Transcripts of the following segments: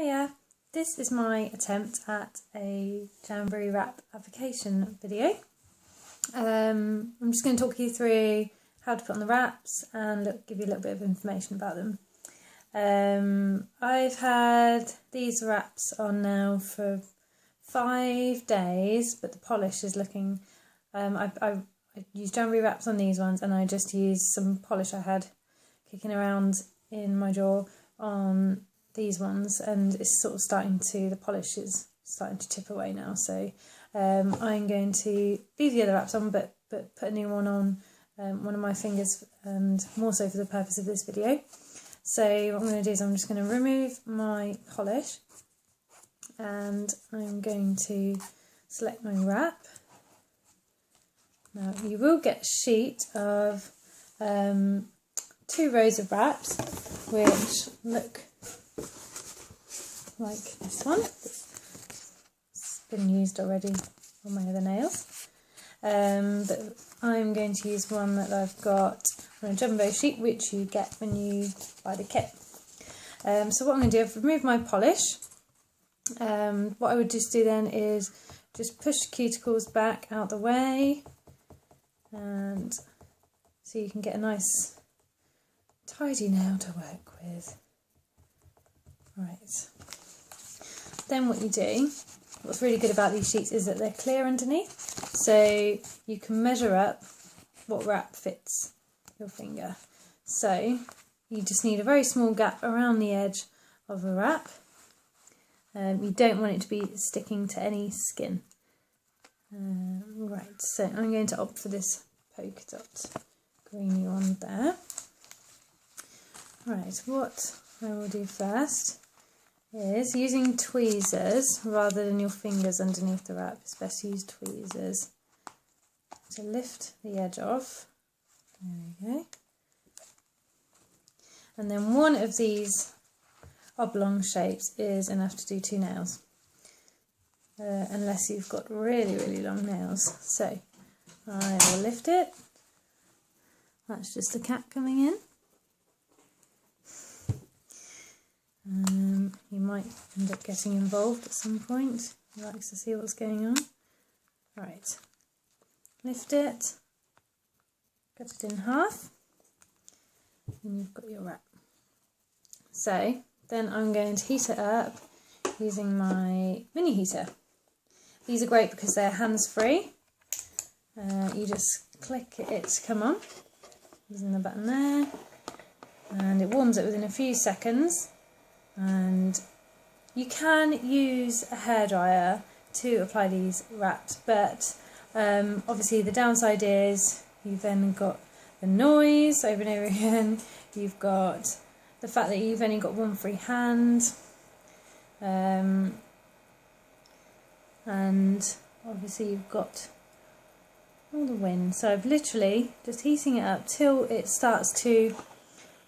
Hiya, this is my attempt at a Jamberry wrap application video. I'm just going to talk you through how to put on the wraps and give you a little bit of information about them. I've had these wraps on now for 5 days, but the polish is looking... I used Jamberry wraps on these ones, and I just used some polish I had kicking around in my drawer on these ones, and it's sort of the polish is starting to chip away now, so I'm going to leave the other wraps on but put a new one on one of my fingers, and more so for the purpose of this video. So what I'm going to do is I'm just going to remove my polish, and I'm going to select my wrap. Now you will get a sheet of 2 rows of wraps which look like this one. It's been used already on my other nails, but I'm going to use one that I've got on a jumbo sheet, which you get when you buy the kit. So what I'm going to do, I've removed my polish. What I would just do then is just push the cuticles back out the way, and so you can get a nice tidy nail to work with. Right. Then what you do, what's really good about these sheets is that they're clear underneath, so you can measure up what wrap fits your finger. So you just need a very small gap around the edge of a wrap. You don't want it to be sticking to any skin. Right, so I'm going to opt for this polka dot greeny one there. Right, what I will do first is, using tweezers rather than your fingers underneath the wrap, it's best to use tweezers to lift the edge off. There we go. And then one of these oblong shapes is enough to do 2 nails, unless you've got really, really long nails. So I will lift it. That's just the cat coming in. He might end up getting involved at some point. He likes to see what's going on. Right, lift it, cut it in half, and you've got your wrap. So then I'm going to heat it up using my mini heater. These are great because they're hands-free. You just click it to come on, using the button there, and it warms it within a few seconds. And you can use a hairdryer to apply these wraps, but obviously the downside is you've then got the noise over and over again, you've got the fact that you've only got one free hand, and obviously you've got all the wind. So I've literally just heating it up till it starts to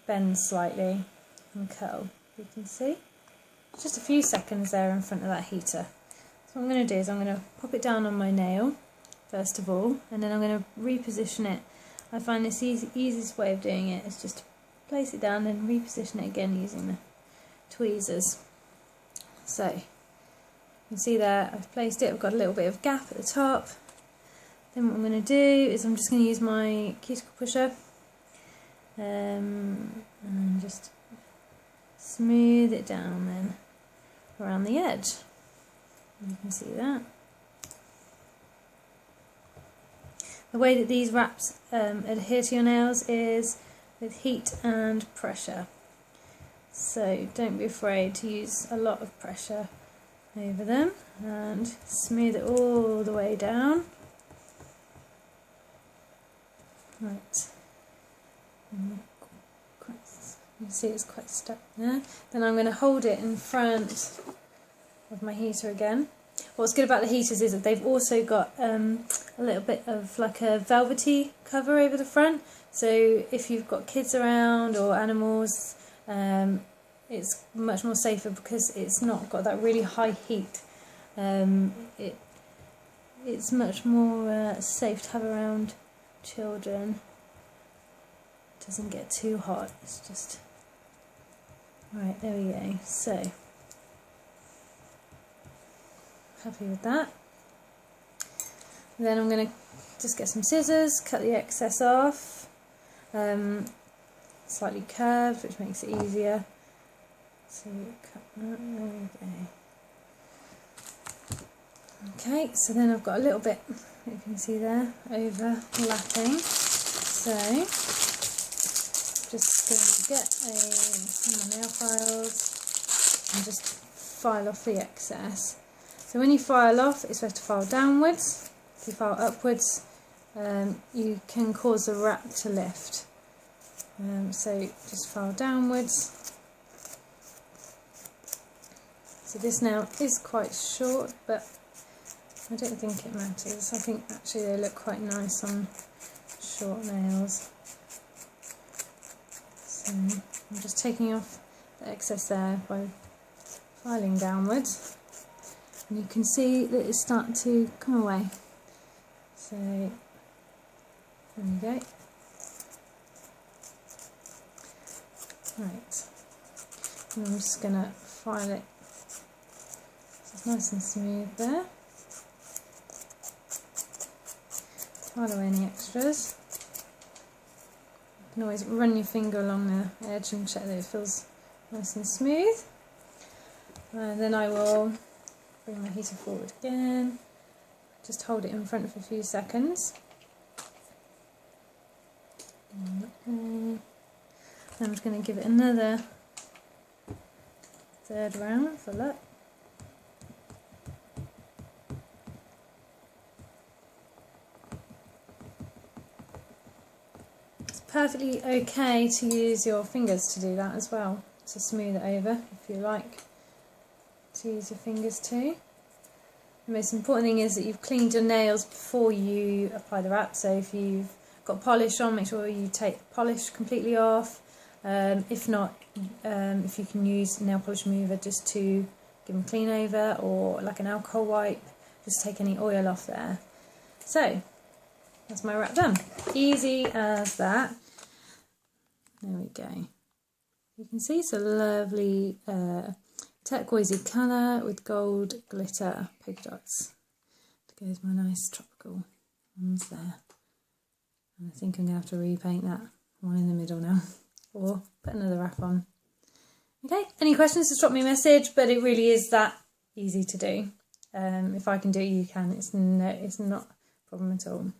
bend slightly and curl. You can see just a few seconds there in front of that heater. So what I'm going to do is I'm going to pop it down on my nail first of all, and then I'm going to reposition it. I find this easiest way of doing it is just to place it down and reposition it again using the tweezers. So you can see there I've placed it, I've got a little bit of gap at the top. Then what I'm going to do is I'm just going to use my cuticle pusher and just smooth it down then around the edge. You can see that. The way that these wraps adhere to your nails is with heat and pressure. So don't be afraid to use a lot of pressure over them, and smooth it all the way down. Right. You can see it's quite stuck there. Then I'm going to hold it in front of my heater again. What's good about the heaters is that they've also got a little bit of like a velvety cover over the front, so if you've got kids around or animals, it's much more safer because it's not got that really high heat. It's much more safe to have around children. It doesn't get too hot, it's just... Right, there we go. So happy with that. Then I'm going to just get some scissors, cut the excess off, slightly curved, which makes it easier. So cut that, there we go. Okay, so then I've got a little bit, you can see there, overlapping. So just going to get my nail files and just file off the excess. So when you file off, it's supposed to file downwards. If you file upwards, you can cause the wrap to lift. So just file downwards. So this nail is quite short, but I don't think it matters. I think actually they look quite nice on short nails. So I'm just taking off the excess there by filing downwards. And you can see that it's starting to come away. So there we go. Right. And I'm just going to file it so it's nice and smooth there. File away any extras. You can always run your finger along the edge and check that it feels nice and smooth. And then I will bring my heater forward again. Just hold it in front for a few seconds. And I'm just going to give it another third round for luck. It's perfectly okay to use your fingers to do that as well, to smooth it over if you like to use your fingers too. The most important thing is that you've cleaned your nails before you apply the wrap, so if you've got polish on, make sure you take the polish completely off. If not, if you can use nail polish remover just to give them a clean over, or like an alcohol wipe, just take any oil off there. So that's my wrap done. Easy as that. There we go. You can see it's a lovely turquoisey colour with gold glitter polka dots. It goes my nice tropical ones there. And I think I'm going to have to repaint that one in the middle now, or put another wrap on. Okay, any questions, just drop me a message, but it really is that easy to do. If I can do it, you can. It's not a problem at all.